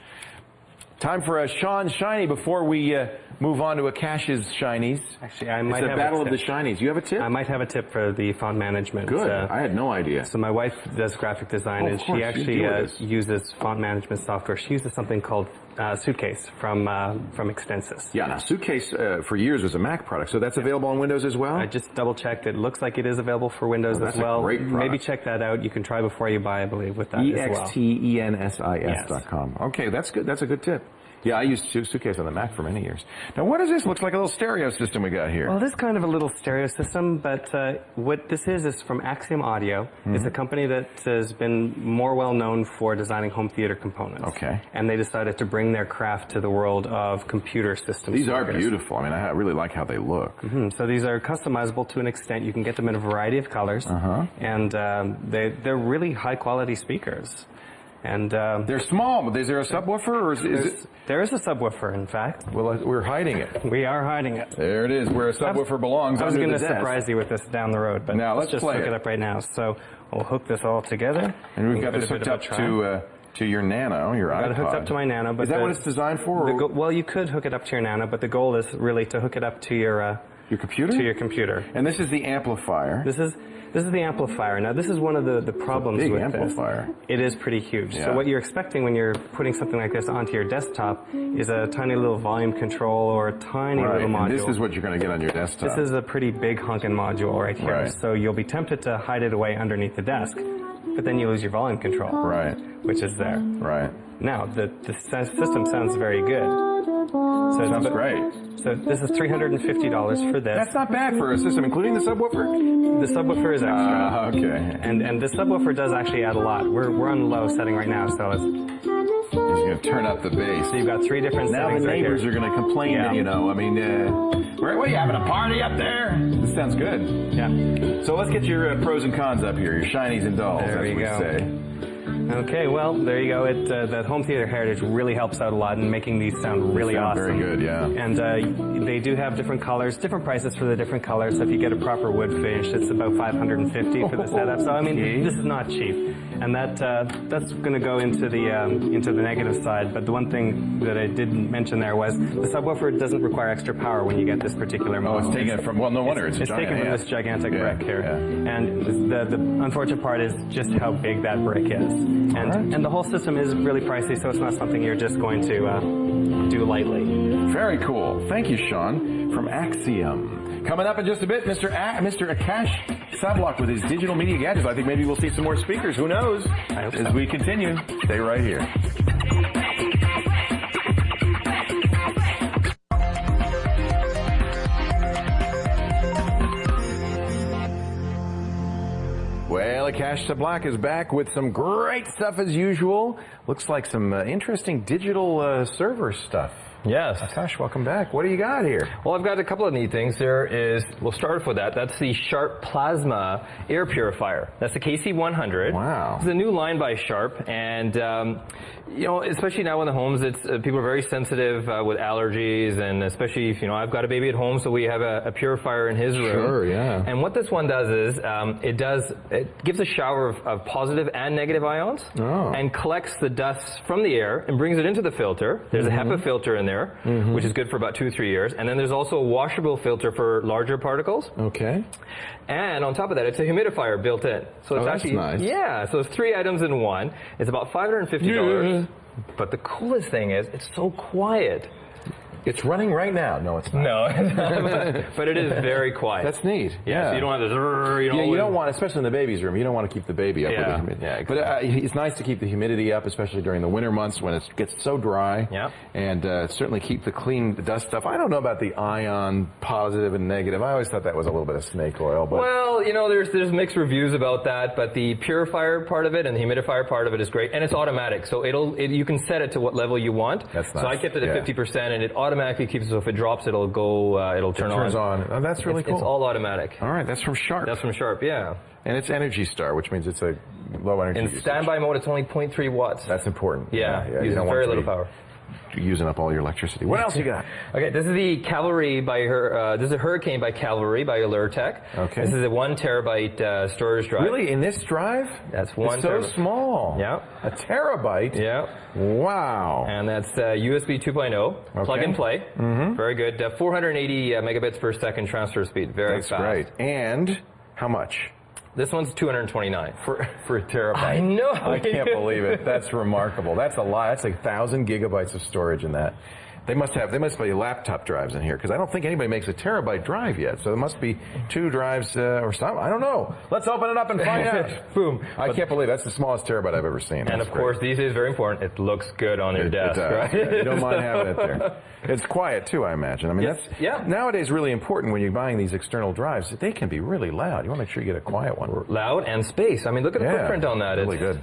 B: Time for a Sean Shiny before we move on to a Cash's Shinies.
G: Actually, I might have
B: It's a battle of the Shinies. You have a tip?
G: I might have a tip for the font management.
B: Good. I had no idea.
G: So my wife does graphic design, and she actually uses font management software. She uses something called Suitcase from Extensis.
B: Yeah, now Suitcase for years was a Mac product, so that's available on Windows as well?
G: I just double-checked. It looks like it is available for Windows as well.
B: A great product.
G: Maybe check that out. You can try before you buy, I believe, with that as well.
B: EXTENSIS.com. Okay, that's good. That's a good tip. Yeah, I used Suitcase on the Mac for many years. Now, what is this? Looks like a little stereo system we got here.
G: Well, this is kind of a little stereo system, but what this is from Axiom Audio. Mm-hmm. It's a company that has been more well known for designing home theater components.
B: Okay.
G: And they decided to bring their craft to the world of computer systems.
B: These are beautiful. I mean, I really like how they look.
G: Mm-hmm. So these are customizable to an extent. You can get them in a variety of colors. And they're really high-quality speakers. And
B: they're small, but is there a subwoofer, or is it?
G: There is a subwoofer, in fact.
B: Well, we're hiding it.
G: We are hiding it.
B: There it is, where a subwoofer belongs.
G: I was going to surprise you with this down the road, but
B: now
G: let's just hook it up right now. So we'll hook this all together.
B: And we've got this hooked up to your Nano, your iPod.
G: Got it hooked up to my Nano. But
B: is that what it's designed for?
G: Well, you could hook it up to your Nano, but the goal is really to hook it up to your
B: computer?
G: To your computer.
B: And this is the amplifier.
G: This is the amplifier. Now, this is one of the problems with
B: amplifier.
G: This. It is pretty huge.
B: Yeah.
G: So what you're expecting when you're putting something like this onto your desktop is a tiny little volume control or a tiny little module.
B: And this is what you're going to get on your desktop.
G: This is a pretty big honking module right here.
B: Right.
G: So you'll be tempted to hide it away underneath the desk, but then you lose your volume control.
B: Right.
G: Which is there.
B: Right.
G: Now, the system sounds very good. So
B: sounds great.
G: So this is $350 for this.
B: That's not bad for a system, including the subwoofer?
G: The subwoofer is extra.
B: Okay.
G: And the subwoofer does actually add a lot. We're on low setting right now, so it's...
B: He's going to turn up the bass.
G: So you've got three different settings
B: right here. Now the neighbors are going to complain, I mean, what are you having, a party up there? This sounds good.
G: Yeah.
B: So let's get your pros and cons up here, your shinies and dulls,
G: there
B: as we say.
G: Okay, well, there you go. That home theater heritage really helps out a lot in making these sound really awesome.
B: Very good, yeah.
G: And they do have different colors, different prices for the different colors. So if you get a proper wood finish, it's about $550 for the setup. So I mean, this is not cheap. and that's going to go into the negative side. But the one thing that I didn't mention there was the subwoofer doesn't require extra power when you get this particular model.
B: Oh, it's taken from, well, no wonder, it's
G: taken from this gigantic brick here. Yeah. And the unfortunate part is just how big that brick is. And the whole system is really pricey, so it's not something you're just going to do lightly.
B: Very cool. Thank you, Sean, from Axiom. Coming up in just a bit, Mr. Akash Sablock with his digital media gadgets. I think maybe we'll see some more speakers. Who knows?
G: I hope
B: As
G: so.
B: we continue, stay right here. Well, Akash Sablock is back with some great stuff as usual. Looks like some interesting digital server stuff.
K: Yes.
B: Akash, welcome back. What do you got here?
K: Well, I've got a couple of neat things. We'll start off with that. That's the Sharp Plasma Air Purifier. That's the KC100.
B: Wow.
K: It's a new line by Sharp, and you know, especially now in the homes, it's people are very sensitive with allergies, and especially if, you know, I've got a baby at home, so we have a purifier in his room.
B: Sure, yeah.
K: And what this one does is it gives a shower of positive and negative ions, and collects the dust from the air and brings it into the filter. There's a HEPA filter in there, which is good for about 2 or 3 years, and then there's also a washable filter for larger particles.
B: Okay.
K: And on top of that, it's a humidifier built in. So it's
B: that's
K: actually
B: nice.
K: Yeah, so it's 3 items in one. It's about $550. But the coolest thing is it's so quiet.
B: It's running right now. No, it's not.
K: No, it's not. But it is very quiet.
B: That's neat.
K: Yeah, so you don't have this.
B: You don't want, especially in the baby's room, you don't want to keep the baby up with the humidity.
K: Yeah, exactly.
B: But it's nice to keep the humidity up, especially during the winter months when it gets so dry.
K: Yeah.
B: And certainly keep the clean dust stuff. I don't know about the ion positive and negative. I always thought that was a little bit of snake oil. But
K: well, you know, there's mixed reviews about that, but the purifier part of it and the humidifier part of it is great, and it's automatic, so you can set it to what level you want.
B: That's nice.
K: So I kept it at 50%, and it automatically keeps it. So if it drops, it'll go. It'll turn on.
B: It turns on. Oh, that's really cool.
K: It's all automatic.
B: All right, that's from Sharp.
K: That's from Sharp, yeah.
B: And it's Energy Star, which means it's a low energy.
K: In standby mode, it's only 0.3 watts.
B: That's important.
K: Yeah,
B: you
K: uses
B: don't
K: very
B: want
K: little power.
B: Using up all your electricity. What else you got?
K: Okay, this is the Cavalry by this is a Hurricane by Cavalry by Allurtech.
B: Okay.
K: This is a 1 terabyte storage drive.
B: Really, in this drive?
K: That's 1
B: it's so
K: terabyte.
B: small.
K: Yeah.
B: A terabyte?
K: Yeah.
B: Wow.
K: And that's USB 2.0, plug and play. Very good. 480 megabits per second transfer speed. Very
B: That's
K: fast.
B: great. And how much?
K: This one's 229
B: for a terabyte.
K: I know.
B: I can't believe it. That's remarkable. That's a lot. That's like 1,000 gigabytes of storage in that. They must be laptop drives in here, because I don't think anybody makes a terabyte drive yet. So there must be 2 drives or something. I don't know. Let's open it up and find out.
K: Boom.
B: I can't believe that's the smallest terabyte I've ever seen.
K: And
B: that's
K: of course, these days, very important, it looks good on your desk, right?
B: Yeah, you don't mind having it there. It's quiet too, I imagine. I mean, that's nowadays really important when you're buying these external drives. They can be really loud. You want to make sure you get a quiet one.
K: Loud and space. I mean, look at the footprint on that.
B: Really good.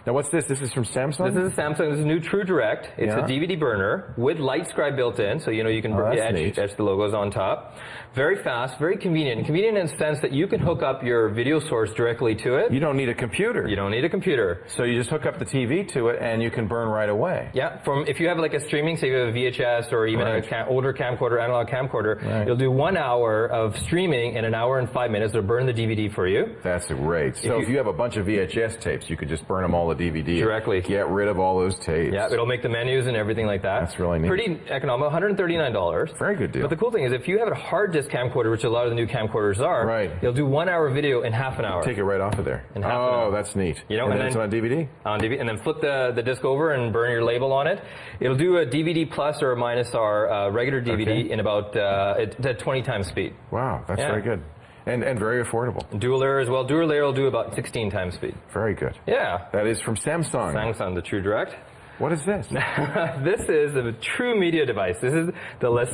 B: Now, what's this? This is from Samsung?
K: This is a Samsung. This is a new True Direct. It's a DVD burner with light scribe built in, so you know you can etch the logos on top. Very fast, very convenient. Convenient in the sense that you can hook up your video source directly to it.
B: You don't need a computer.
K: You don't need a computer.
B: So you just hook up the TV to it, and you can burn right away.
K: Yeah. If you have like a streaming, say you have a VHS or even an older camcorder, analog camcorder, you'll do 1 hour of streaming in 1 hour and 5 minutes. It'll burn the DVD for you.
B: That's great. So if you have a bunch of VHS tapes, you could just burn them all to DVD.
K: Directly.
B: Get rid of all those tapes.
K: Yeah, it'll make the menus and everything like that.
B: That's really neat.
K: Pretty economical, $139.
B: Very good deal.
K: But the cool thing is, if you have a hard disk camcorder, which a lot of the new camcorders are, you'll do 1 hour video in half an hour.
B: Take it right off of there.
K: In half an hour.
B: Oh, that's neat.
K: You know,
B: and then it's on DVD?
K: On DVD, and then flip the disc over and burn your label on it. It'll do a DVD plus or a minus R regular DVD in about at 20 times speed.
B: Wow, that's very good. And very affordable.
K: Dual layer as well. Dual layer will do about 16 times speed.
B: Very good.
K: Yeah.
B: That is from Samsung.
K: Samsung, the True Direct.
B: What is this?
K: This is a true media device. This is the La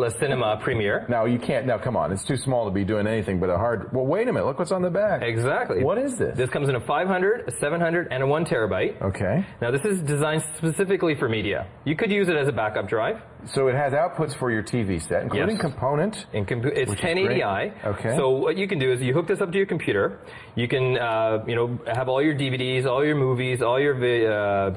K: Cinema Premiere.
B: Now you can't. Now come on, it's too small to be doing anything but a hard. Well, wait a minute. Look what's on the back.
K: Exactly.
B: What is this?
K: This comes in a 500, a 700, and a 1 terabyte.
B: Okay.
K: Now this is designed specifically for media. You could use it as a backup drive.
B: So it has outputs for your TV set, including component.
K: It's 1080i.
B: Okay.
K: So what you can do is you hook this up to your computer. You can, have all your DVDs, all your movies, all your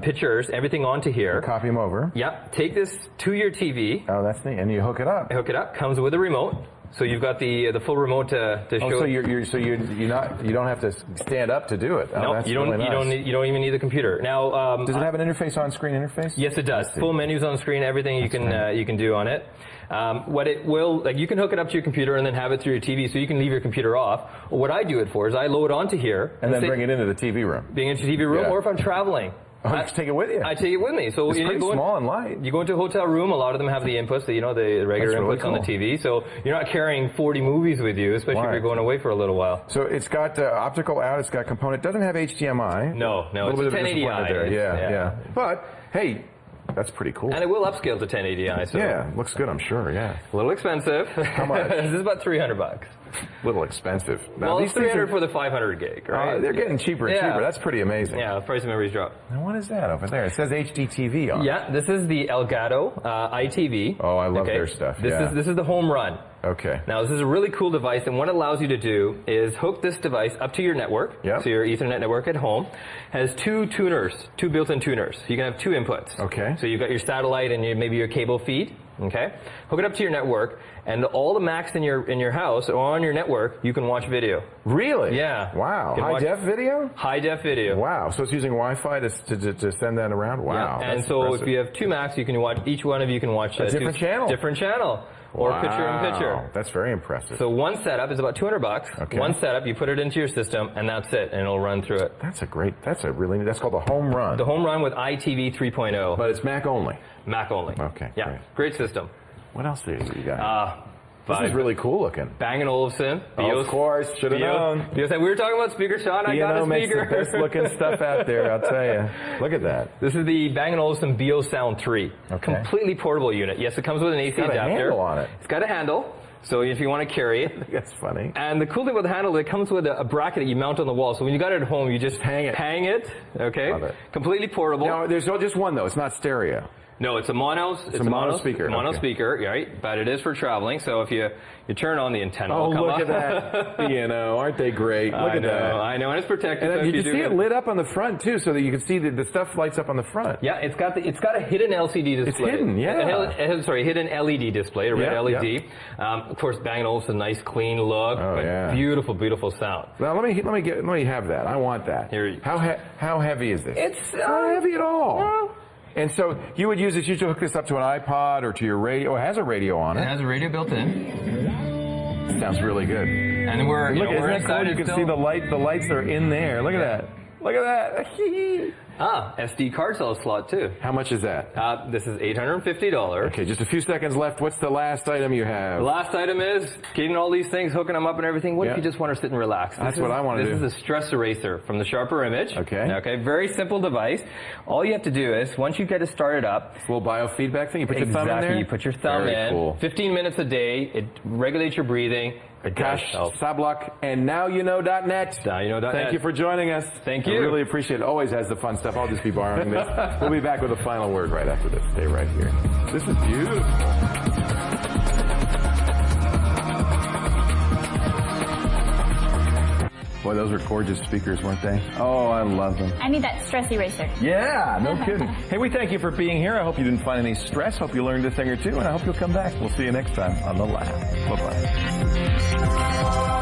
K: pictures, everything onto here.
B: Copy them over.
K: Yeah. Take this to your TV.
B: Oh, that's neat. And you hook it up.
K: Hook it up. Comes with a remote. So you've got the full remote to show.
B: So you don't have to stand up to do it. Oh,
K: no, you don't.
B: Really nice.
K: You don't even need the computer. Now,
B: does it have an interface, on-screen interface?
K: Yes, it does. Full menus on screen, everything you can do on it. What it will, like, you can hook it up to your computer and then have it through your TV, so you can leave your computer off. What I do it for is I load onto here
B: and then bring it into the TV room.
K: Bring it into the TV room, or if I'm traveling.
B: I just take it with you.
K: I take it with me. So
B: it's pretty small and light.
K: You go into a hotel room. A lot of them have the inputs, the regular inputs on the TV. So you're not carrying 40 movies with you, especially if you're going away for a little while.
B: So it's got optical out. It's got component. It doesn't have HDMI.
K: No, it's 1080i.
B: There. Yeah. But hey, that's pretty cool.
K: And it will upscale to 1080i. So
B: yeah, looks good. I'm sure. Yeah.
K: A little expensive.
B: How much?
K: This is about $300.
B: A little expensive.
K: Now, it's $300 for the 500 gig, right?
B: They're getting cheaper and cheaper. That's pretty amazing.
K: Yeah, the price of memory's dropped.
B: And what is that over there? It says HDTV on it.
K: Yeah, this is the Elgato ITV.
B: Oh, I love their stuff.
K: This is the home run.
B: Okay.
K: Now, this is a really cool device, and what it allows you to do is hook this device up to your network, so your Ethernet network at home. Has two built-in tuners. You can have two inputs.
B: Okay.
K: So you've got your satellite and maybe your cable feed. Okay. Hook it up to your network, and all the Macs in your house or on your network, you can watch video.
B: Really?
K: Yeah.
B: Wow. High def video?
K: High def video.
B: Wow. So it's using Wi-Fi to send that around? Wow.
K: Yeah. And so
B: impressive.
K: if you have two Macs, you can watch, each one of you can watch
B: a different channel.
K: Different channel. Or picture in picture.
B: That's very impressive.
K: So one setup is about $200.
B: Okay.
K: One setup, you put it into your system, and that's it, and it'll run through it.
B: That's called the home run.
K: The home run with ITV 3.0.
B: But it's Mac only.
K: Mac only.
B: Okay.
K: Yeah. Great system.
B: What else do you got? This
K: This
B: is really cool looking.
K: Bang & Olufsen.
B: Of course, should have known.
K: We were talking about speaker, Sean. I got a speaker.
B: Makes the best looking stuff out there, I'll tell you. Look at that.
K: This is the Bang & Olufsen BioSound 3.
B: Okay.
K: Completely portable unit. Yes, it comes with an AC adapter.
B: It's got a handle on it.
K: It's got a handle. So if you want to carry it.
B: That's funny.
K: And the cool thing with the handle, it comes with a bracket that you mount on the wall. So when you got it at home, you just hang it. Okay.
B: Love it.
K: Completely portable.
B: Now, there's just one though. It's not stereo.
K: No, it's a mono
B: speaker.
K: Mono speaker, right? But it is for traveling. So if you turn on the antenna,
B: oh,
K: will come
B: look
K: up.
B: at that! Aren't they great? Look at that.
K: I know, and it's protected.
B: And
K: so
B: you can see it lit up on the front too, so that you can see the stuff lights up on the front.
K: Yeah, it's got a hidden LCD display.
B: It's hidden, yeah.
K: Hidden LED display, a red LED.
B: Yeah.
K: Of course, Bang & Olufsen, nice clean look, beautiful, beautiful sound.
B: Now let me have that. I want that.
K: Here.
B: How heavy is this?
K: It's
B: not heavy at all.
K: No.
B: And so you would use this, you should hook this up to an iPod or to your radio. Oh, it has a radio on it.
K: It has a radio built in.
B: Sounds really good.
K: And we're
B: isn't that cool? You can see the lights are in there. Look at that. Look at that.
K: SD card cell slot too.
B: How much is that?
K: This is $850.
B: Okay, just a few seconds left. What's the last item you have?
K: The last item is getting all these things, hooking them up and everything. What if you just want to sit and relax?
B: That's what I want to do.
K: This is a stress eraser from the Sharper Image.
B: Okay.
K: Okay, very simple device. All you have to do is, once you get it started up.
B: This little biofeedback thing, you put your thumb in there?
K: You put your thumb in.
B: Cool.
K: 15 minutes a day. It regulates your breathing.
B: Akash Sablok and NowYouKnow.net.
K: NowYouKnow.net.
B: Thank you for joining us.
K: Thank you.
B: I really appreciate it. Always has the fun stuff. I'll just be borrowing this. We'll be back with a final word right after this. Stay right here. This is beautiful. Boy, those were gorgeous speakers, weren't they? Oh, I love them.
A: I need that stress eraser.
C: Yeah, no kidding. Hey, we thank you for being here. I hope you didn't find any stress. Hope you learned a thing or two, and I hope you'll come back. We'll see you next time on The Lab. Bye-bye.